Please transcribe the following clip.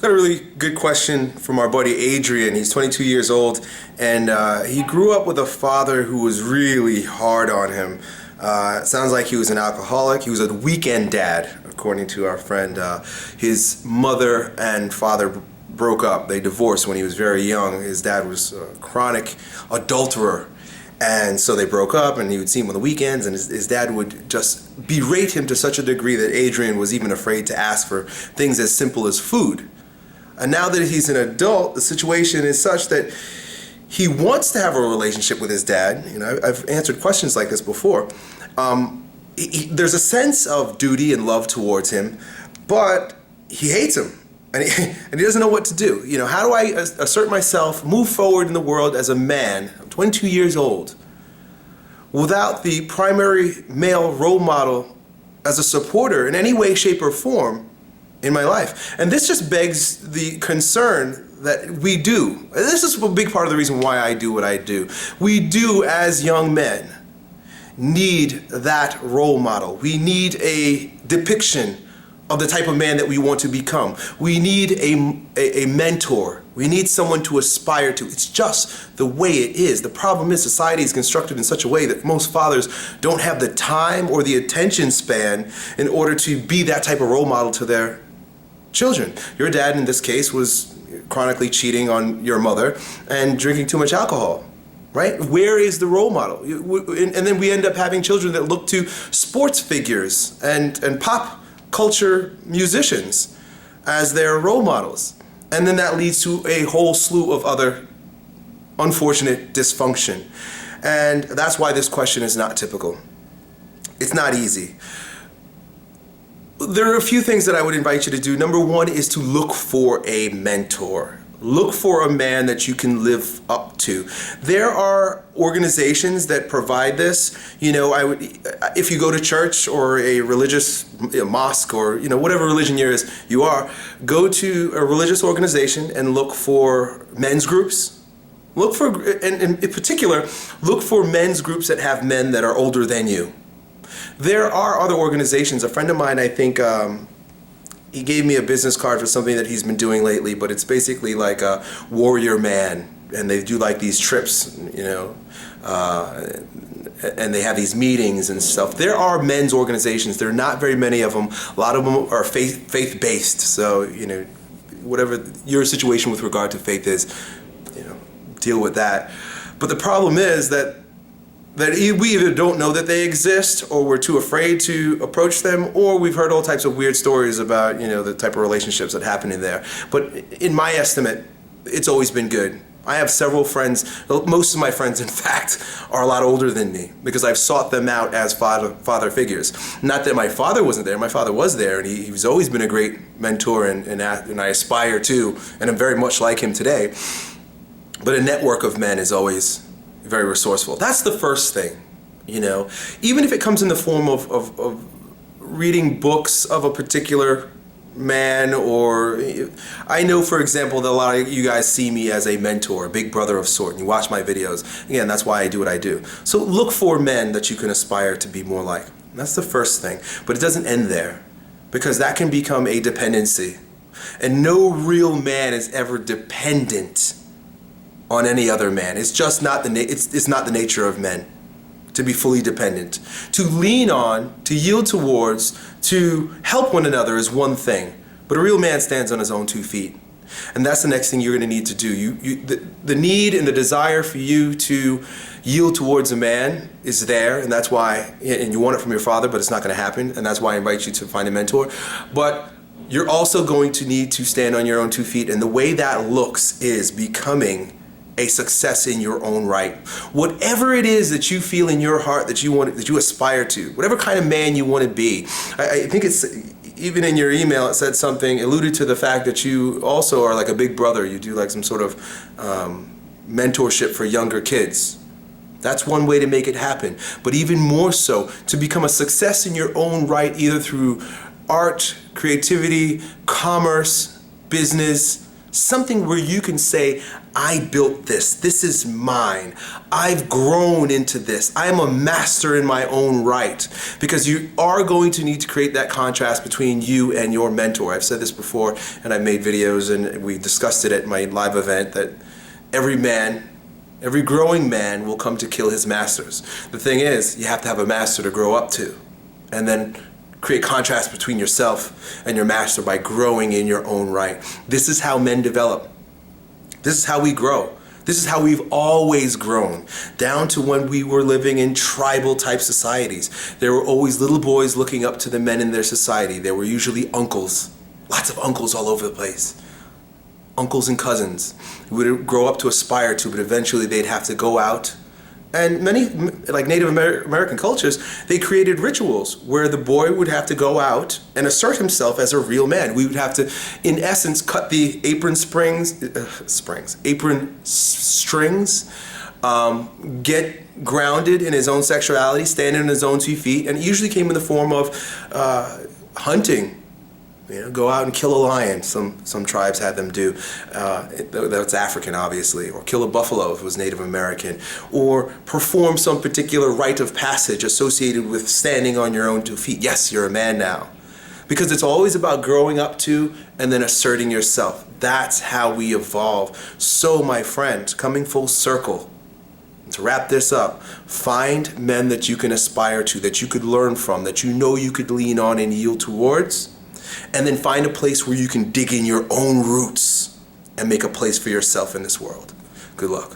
Got a really good question from our buddy Adrian. He's 22 years old, and he grew up with a father who was really hard on him. It sounds like he was an alcoholic. He was a weekend dad, according to our friend. His mother and father broke up. They divorced when he was very young. His dad was a chronic adulterer. And so they broke up, and he would see him on the weekends, and his dad would just berate him to such a degree that Adrian was even afraid to ask for things as simple as food. And now that he's an adult, the situation is such that he wants to have a relationship with his dad. You know, I've answered questions like this before. There's a sense of duty and love towards him, but he hates him. And he doesn't know what to do. You know, how do I assert myself, move forward in the world as a man? I'm 22 years old, without the primary male role model as a supporter in any way, shape, or form in my life. And this just begs the concern that we do. This is a big part of the reason why I do what I do. We do, as young men, need that role model. We need a depiction of the type of man that we want to become. We need a mentor. We need someone to aspire to. It's just the way it is. The problem is society is constructed in such a way that most fathers don't have the time or the attention span in order to be that type of role model to their children. Your dad, in this case, was chronically cheating on your mother and drinking too much alcohol. Right? Where is the role model? And then we end up having children that look to sports figures and pop culture musicians as their role models. And then that leads to a whole slew of other unfortunate dysfunction. And that's why this question is not typical. It's not easy. There are a few things that I would invite you to do. Number one is to look for a mentor. Look for a man that you can live up to. There are organizations that provide this. You know, if you go to church or a religious mosque or, you know, whatever religion you are, go to a religious organization and look for men's groups. Look for, and in particular, look for men's groups that have men that are older than you. There are other organizations. A friend of mine, I think, he gave me a business card for something that he's been doing lately, but it's basically like a warrior man, and they do like these trips, you know, and they have these meetings and stuff. There are men's organizations. There are not very many of them. A lot of them are faith-based, so, you know, whatever your situation with regard to faith is, you know, deal with that. But the problem is that we either don't know that they exist, or we're too afraid to approach them, or we've heard all types of weird stories about, you know, the type of relationships that happen in there. But in my estimate, it's always been good. I have several friends, most of my friends, in fact, are a lot older than me, because I've sought them out as father figures. Not that my father wasn't there. My father was there, and he's always been a great mentor, and I aspire to, and I'm very much like him today. But a network of men is always very resourceful. That's the first thing, you know. Even if it comes in the form of reading books of a particular man, or I know, for example, that a lot of you guys see me as a mentor, a big brother of sort, and you watch my videos. Again, that's why I do what I do. So look for men that you can aspire to be more like. That's the first thing. But it doesn't end there, because that can become a dependency. And no real man is ever dependent on any other man. It's just not it's not the nature of men to be fully dependent. To lean on, to yield towards, to help one another is one thing, but a real man stands on his own 2 feet. And that's the next thing you're going to need to do. The need and the desire for you to yield towards a man is there, and that's why, and you want it from your father, but it's not going to happen, and that's why I invite you to find a mentor. But you're also going to need to stand on your own 2 feet, and the way that looks is becoming a success in your own right. Whatever it is that you feel in your heart that you aspire to, whatever kind of man you want to be. I think it's, even in your email, it said something, alluded to the fact that you also are like a big brother. You do like some sort of mentorship for younger kids. That's one way to make it happen. But even more so, to become a success in your own right, either through art, creativity, commerce, business, Something where you can say, I built this. This is mine. I've grown into this. I am a master in my own right. Because you are going to need to create that contrast between you and your mentor. I've said this before, and I've made videos, and we discussed it at my live event, that every man, every growing man will come to kill his masters. The thing is, you have to have a master to grow up to. And then create contrast between yourself and your master by growing in your own right. This is how men develop. This is how we grow. This is how we've always grown, down to when we were living in tribal type societies. There were always little boys looking up to the men in their society. There were usually uncles, lots of uncles all over the place. Uncles and cousins who would grow up to aspire to, but eventually they'd have to go out. And many, like Native American cultures, they created rituals where the boy would have to go out and assert himself as a real man. We would have to, in essence, cut the apron strings, get grounded in his own sexuality, stand on his own 2 feet, and it usually came in the form of hunting. Go out and kill a lion. Some tribes had them do. That's African, obviously. Or kill a buffalo if it was Native American. Or perform some particular rite of passage associated with standing on your own 2 feet. Yes, you're a man now. Because it's always about growing up to and then asserting yourself. That's how we evolve. So, my friend, coming full circle, to wrap this up, find men that you can aspire to, that you could learn from, that you know you could lean on and yield towards. And then find a place where you can dig in your own roots and make a place for yourself in this world. Good luck.